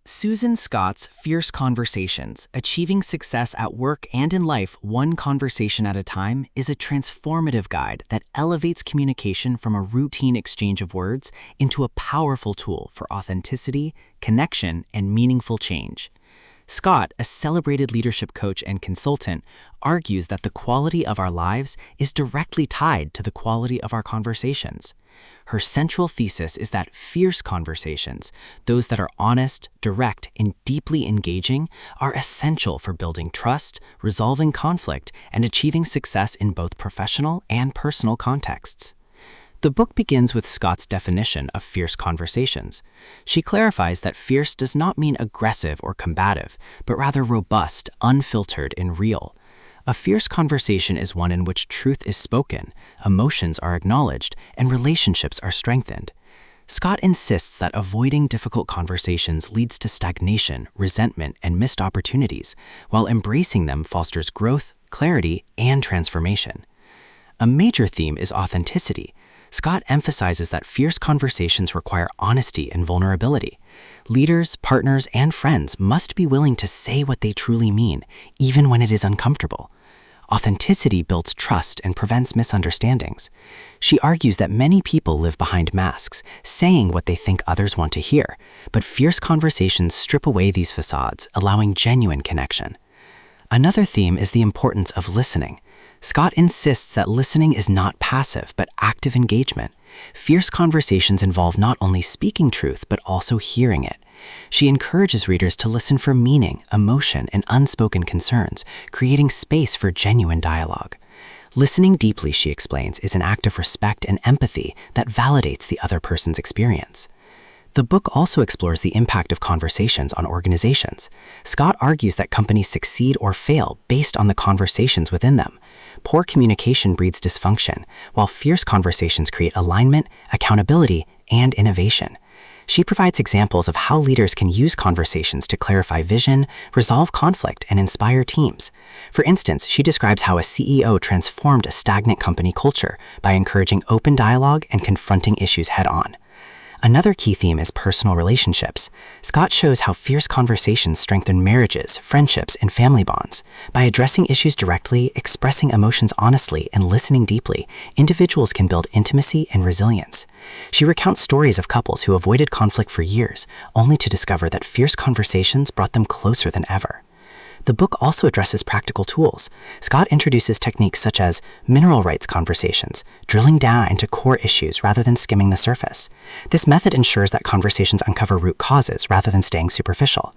Susan Scott's Fierce Conversations, Achieving Success at Work and in Life One Conversation at a Time, is a transformative guide that elevates communication from a routine exchange of words into a powerful tool for authenticity, connection, and meaningful change. Scott, a celebrated leadership coach and consultant, argues that the quality of our lives is directly tied to the quality of our conversations. Her central thesis is that fierce conversations, those that are honest, direct, and deeply engaging, are essential for building trust, resolving conflict, and achieving success in both professional and personal contexts. The book begins with Scott's definition of fierce conversations. She clarifies that fierce does not mean aggressive or combative, but rather robust, unfiltered, and real. A fierce conversation is one in which truth is spoken, emotions are acknowledged, and relationships are strengthened. Scott insists that avoiding difficult conversations leads to stagnation, resentment, and missed opportunities, while embracing them fosters growth, clarity, and transformation. A major theme is authenticity. Scott emphasizes that fierce conversations require honesty and vulnerability. Leaders, partners, and friends must be willing to say what they truly mean, even when it is uncomfortable. Authenticity builds trust and prevents misunderstandings. She argues that many people live behind masks, saying what they think others want to hear, but fierce conversations strip away these facades, allowing genuine connection. Another theme is the importance of listening. Scott insists that listening is not passive, but active engagement. Fierce conversations involve not only speaking truth, but also hearing it. She encourages readers to listen for meaning, emotion, and unspoken concerns, creating space for genuine dialogue. Listening deeply, she explains, is an act of respect and empathy that validates the other person's experience. The book also explores the impact of conversations on organizations. Scott argues that companies succeed or fail based on the conversations within them. Poor communication breeds dysfunction, while fierce conversations create alignment, accountability, and innovation. She provides examples of how leaders can use conversations to clarify vision, resolve conflict, and inspire teams. For instance, she describes how a CEO transformed a stagnant company culture by encouraging open dialogue and confronting issues head-on. Another key theme is personal relationships. Scott shows how fierce conversations strengthen marriages, friendships, and family bonds. By addressing issues directly, expressing emotions honestly, and listening deeply, individuals can build intimacy and resilience. She recounts stories of couples who avoided conflict for years, only to discover that fierce conversations brought them closer than ever. The book also addresses practical tools. Scott introduces techniques such as mineral rights conversations, drilling down into core issues rather than skimming the surface. This method ensures that conversations uncover root causes rather than staying superficial.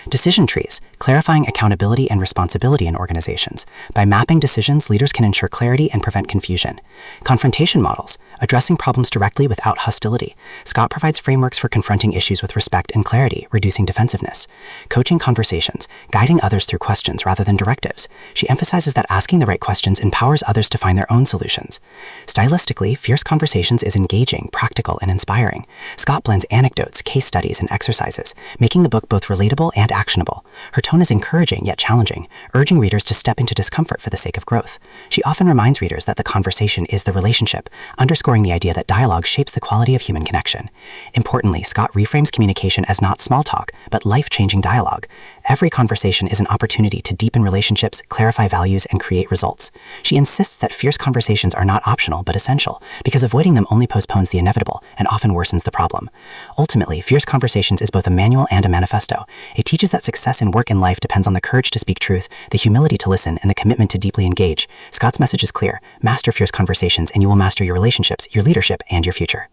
Decision trees, clarifying accountability and responsibility in organizations. By mapping decisions, leaders can ensure clarity and prevent confusion. Confrontation models, addressing problems directly without hostility. Scott provides frameworks for confronting issues with respect and clarity, reducing defensiveness. Coaching conversations, guiding others through questions rather than directives. She emphasizes that asking the right questions empowers others to find their own solutions. Stylistically, Fierce Conversations is engaging, practical, and inspiring. Scott blends anecdotes, case studies, and exercises, making the book both relatable and actionable. Her tone is encouraging yet challenging, urging readers to step into discomfort for the sake of growth. She often reminds readers that the conversation is the relationship, underscoring the idea that dialogue shapes the quality of human connection. Importantly, Scott reframes communication as not small talk, but life-changing dialogue. Every conversation is an opportunity to deepen relationships, clarify values, and create results. She insists that fierce conversations are not optional but essential, because avoiding them only postpones the inevitable and often worsens the problem. Ultimately, Fierce Conversations is both a manual and a manifesto. It teaches that success in work and life depends on the courage to speak truth, the humility to listen, and the commitment to deeply engage. Scott's message is clear: master fierce conversations and you will master your relationships, your leadership, and your future.